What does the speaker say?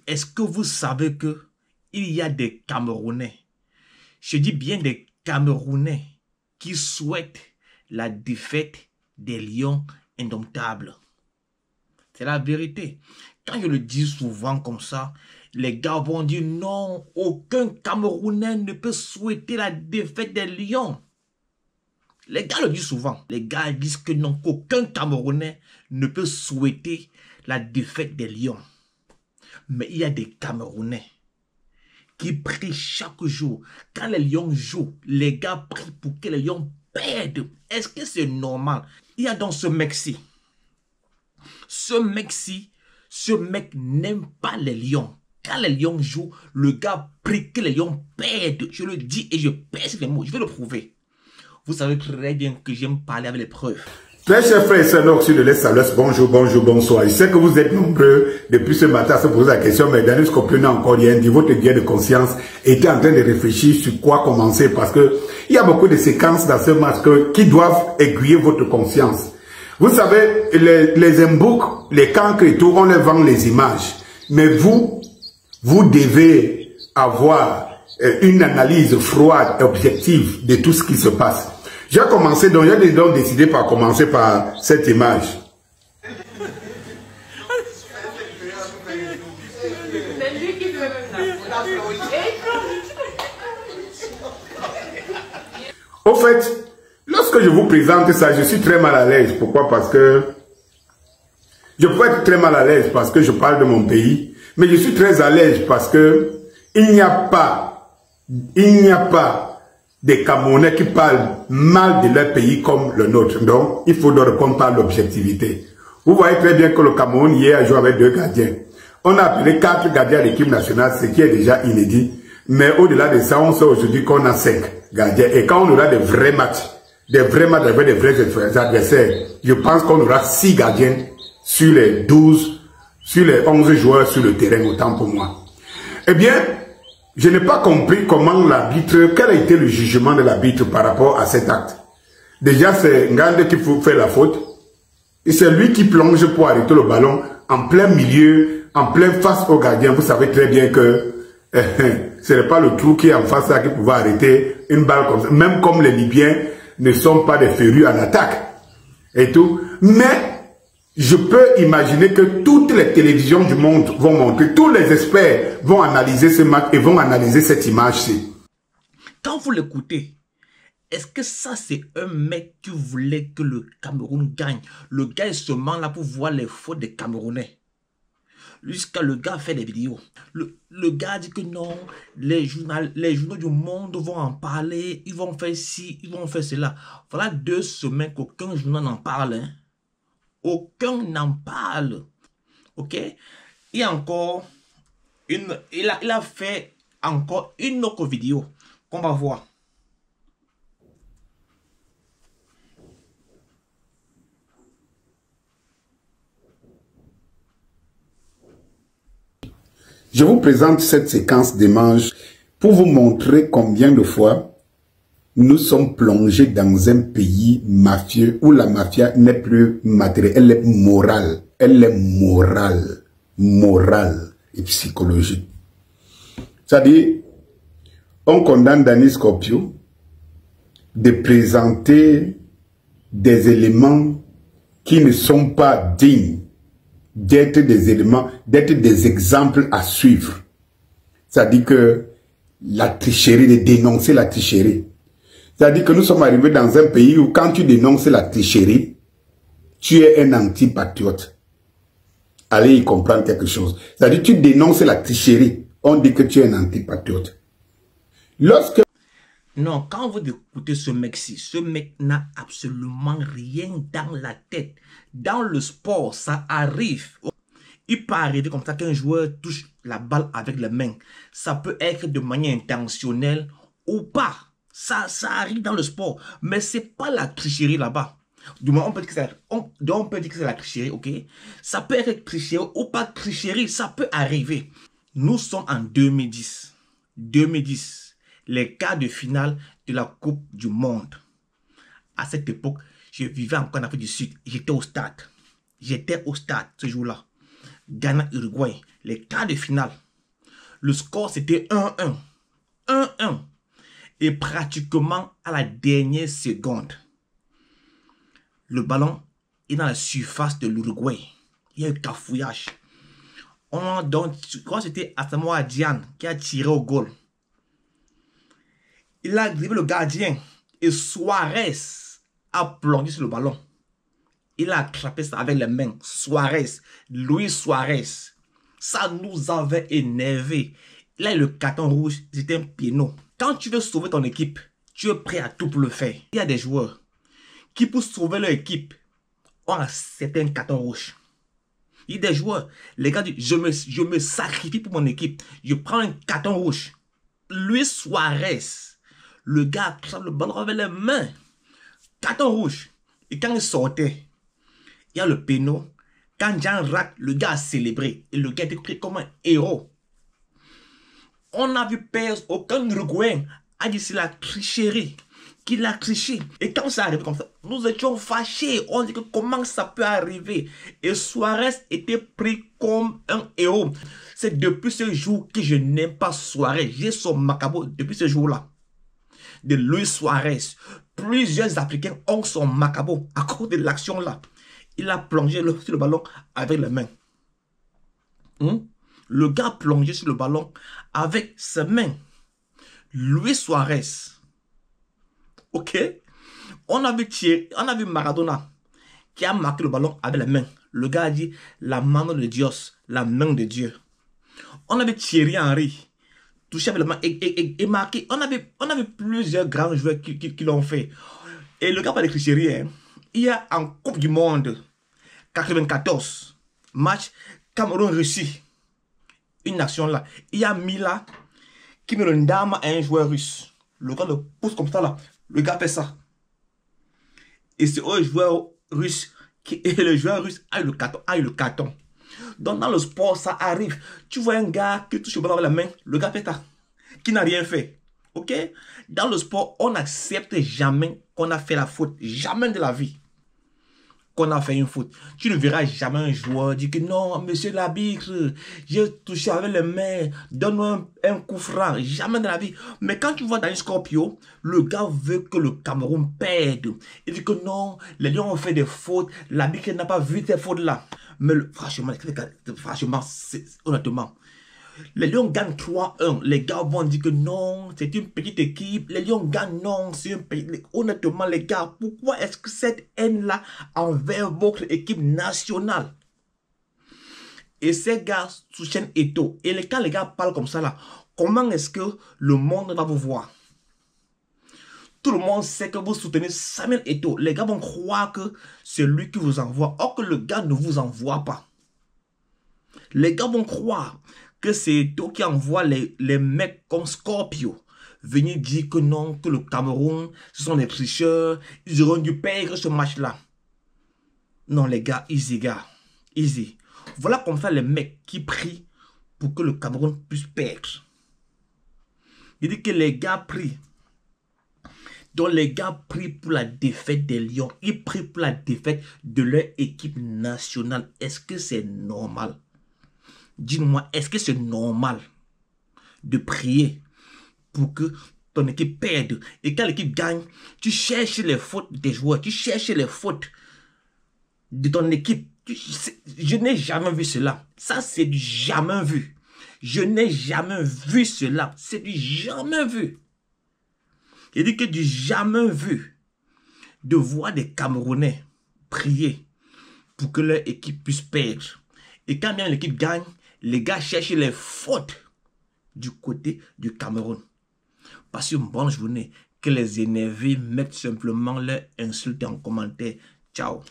est-ce que vous savez que il y a des Camerounais, je dis bien des Camerounais, qui souhaitent la défaite des lions indomptables? C'est la vérité. Quand je le dis souvent comme ça, les gars vont dire non, aucun Camerounais ne peut souhaiter la défaite des lions. Les gars le disent souvent. Les gars disent que non, qu'aucun Camerounais ne peut souhaiter la défaite des lions. Mais il y a des Camerounais qui prient chaque jour. Quand les lions jouent, les gars prient pour que les lions perdent. Est-ce que c'est normal? Il y a dans ce mec-ci. Ce mec n'aime pas les lions. Quand les lions jouent, le gars prie que les lions perdent. Je le dis et je pèse les mots. Je vais le prouver. Vous savez très bien que j'aime parler avec les preuves. Très chers frères et sœurs nord sur de l'Est, bonjour, bonjour, bonsoir. Je sais que vous êtes nombreux depuis ce matin à se poser la question, mais Daniel comprenait encore rien, dit votre guerre de conscience était en train de réfléchir sur quoi commencer parce que il y a beaucoup de séquences dans ce match qui doivent aiguiller votre conscience. Vous savez, les emboucs, les cancres et tout, on les vend les images. Mais vous devez avoir une analyse froide et objective de tout ce qui se passe. J'ai commencé, donc j'ai donc décidé par commencer par cette image. Au fait, lorsque je vous présente ça, je suis très mal à l'aise. Pourquoi? Parce que je peux être très mal à l'aise parce que je parle de mon pays, mais je suis très à l'aise parce que il n'y a pas des Camerounais qui parlent mal de leur pays comme le nôtre. Donc, il faut donc répondre par l'objectivité. Vous voyez très bien que le Cameroun hier a joué avec 2 gardiens. On a appelé 4 gardiens à l'équipe nationale, ce qui est déjà inédit. Mais au-delà de ça, on sait aujourd'hui qu'on a 5 gardiens. Et quand on aura des vrais matchs avec des vrais adversaires, je pense qu'on aura 6 gardiens sur les 12, sur les 11 joueurs sur le terrain, autant pour moi. Eh bien, je n'ai pas compris comment l'arbitre, quel a été le jugement de l'arbitre par rapport à cet acte. Déjà, c'est Ngande qui fait la faute. Et c'est lui qui plonge pour arrêter le ballon en plein milieu, en plein face au gardien. Vous savez très bien que ce n'est pas le trou qui est en face là qui pouvait arrêter une balle comme ça. Même comme les Libyens ne sont pas des férus en attaque et tout. Mais je peux imaginer que toutes les télévisions du monde vont montrer, tous les experts vont analyser ce match et vont analyser cette image-ci. Quand vous l'écoutez, est-ce que ça c'est un mec qui voulait que le Cameroun gagne? Le gars est seulement là pour voir les fautes des Camerounais. Jusqu'à le gars fait des vidéos. Le gars dit que non, les journaux du monde vont en parler, ils vont faire ci, ils vont faire cela. Voilà 2 semaines qu'aucun journal n'en parle. Hein. Aucun n'en parle. Ok? Il y a encore il a fait encore une autre vidéo qu'on va voir. Je vous présente cette séquence d'images pour vous montrer combien de fois nous sommes plongés dans un pays mafieux où la mafia n'est plus matérielle, elle est morale. Elle est morale et psychologique. C'est-à-dire, on condamne Dani Scorpio de présenter des éléments qui ne sont pas dignes d'être des éléments, d'être des exemples à suivre. C'est-à-dire que la tricherie, de dénoncer la tricherie. C'est-à-dire que nous sommes arrivés dans un pays où quand tu dénonces la tricherie, tu es un antipatriote. Allez y comprendre quelque chose. C'est-à-dire que tu dénonces la tricherie, on dit que tu es un antipatriote. Lorsque... Non, quand vous écoutez ce mec-ci, ce mec n'a absolument rien dans la tête. Dans le sport, ça arrive. Il peut arriver comme ça qu'un joueur touche la balle avec les mains. Ça peut être de manière intentionnelle ou pas. Ça arrive dans le sport. Mais ce n'est pas la tricherie là-bas. Du moins, on peut dire que c'est la tricherie, ok? Ça peut être tricherie ou pas tricherie. Ça peut arriver. Nous sommes en 2010. 2010. Les quarts de finale de la Coupe du Monde. À cette époque, je vivais encore en Afrique du Sud. J'étais au stade. J'étais au stade ce jour-là. Ghana-Uruguay, les quarts de finale. Le score, c'était 1-1. 1-1. Et pratiquement à la dernière seconde, le ballon est dans la surface de l'Uruguay. Il y a eu cafouillage. Donc, je crois que c'était Asamoah Gyan qui a tiré au goal. Il a dribblé le gardien et Suarez a plongé sur le ballon. Il a attrapé ça avec les mains. Luis Suarez. Ça nous avait énervé. Là, le carton rouge, c'était un péno. Quand tu veux sauver ton équipe, tu es prêt à tout pour le faire. Il y a des joueurs qui, pour sauver leur équipe, ont accepté un carton rouge. Il y a des joueurs, les gars disent, je me sacrifie pour mon équipe. Je prends un carton rouge. Luis Suarez, le gars attrape le ballon avec les mains. Carton rouge. Et quand il sortait, il y a le péno. Quand Jean rate, le gars a célébré. Et le gars était pris comme un héros. On n'a vu aucun Uruguayen a dit c'est la tricherie. Qu'il a triché. Et quand ça arrive comme ça, nous étions fâchés. On dit que comment ça peut arriver. Et Suarez était pris comme un héros. C'est depuis ce jour que je n'aime pas Suarez. J'ai son macabo depuis ce jour-là. De Luis Suarez. Plusieurs Africains ont son macabo à cause de l'action-là. Il a plongé sur le ballon avec les mains. Le gars a plongé sur le ballon avec ses mains. Luis Suarez. Ok? On a vu Maradona qui a marqué le ballon avec les mains. Le gars a dit la mano de Dios, la main de Dieu. On a vu Thierry Henry toucher avec les mains et marquer. On a vu plusieurs grands joueurs qui l'ont fait. Et le gars pas de Thierry, hein? Il y a en Coupe du Monde 94, match Cameroun-Russie. Une action là. Il y a Mila qui met le dame à un joueur russe. Le gars le pousse comme ça là. Le gars fait ça. Et c'est un joueur russe et le joueur russe a eu le carton. Donc dans le sport, ça arrive. Tu vois un gars qui touche le ballon avec la main, le gars fait ça. Qui n'a rien fait. Ok? Dans le sport, on n'accepte jamais qu'on a fait la faute. Jamais de la vie qu'on a fait une faute. Tu ne verras jamais un joueur dire que non, monsieur l'arbitre, j'ai touché avec les mains, donne-moi un coup franc. Jamais de la vie. Mais quand tu vois dans un Scorpio, le gars veut que le Cameroun perde. Il dit que non, les Lions ont fait des fautes, l'arbitre n'a pas vu ces fautes-là. Mais franchement, honnêtement, les Lions gagnent 3-1. Les gars vont dire que non, c'est une petite équipe. Les Lions gagnent, non, c'est une petite équipe. Honnêtement, les gars, pourquoi est-ce que cette haine-là envers votre équipe nationale? Et ces gars soutiennent Eto'o. Et quand les gars parlent comme ça, là, comment est-ce que le monde va vous voir? Tout le monde sait que vous soutenez Samuel Eto'o. Les gars vont croire que c'est lui qui vous envoie. Or que le gars ne vous envoie pas. Les gars vont croire que c'est Eto'o qui envoie les mecs comme Scorpio venir dire que non, que le Cameroun, ce sont des tricheurs, ils auront dû perdre ce match-là. Non, les gars, easy, gars. Easy. Voilà comme ça les mecs qui prient pour que le Cameroun puisse perdre. Il dit que les gars prient. Donc les gars prient pour la défaite des Lions. Ils prient pour la défaite de leur équipe nationale. Est-ce que c'est normal? Dis-moi, est-ce que c'est normal de prier pour que ton équipe perde? Et quand l'équipe gagne, tu cherches les fautes des joueurs, tu cherches les fautes de ton équipe. Je n'ai jamais vu cela. Ça, c'est du jamais vu. Je n'ai jamais vu cela. C'est du jamais vu. Il dit que du jamais vu de voir des Camerounais prier pour que leur équipe puisse perdre. Et quand bien l'équipe gagne, les gars cherchent les fautes du côté du Cameroun. Passez une bonne journée. Que les énervés mettent simplement leurs insultes en commentaire. Ciao.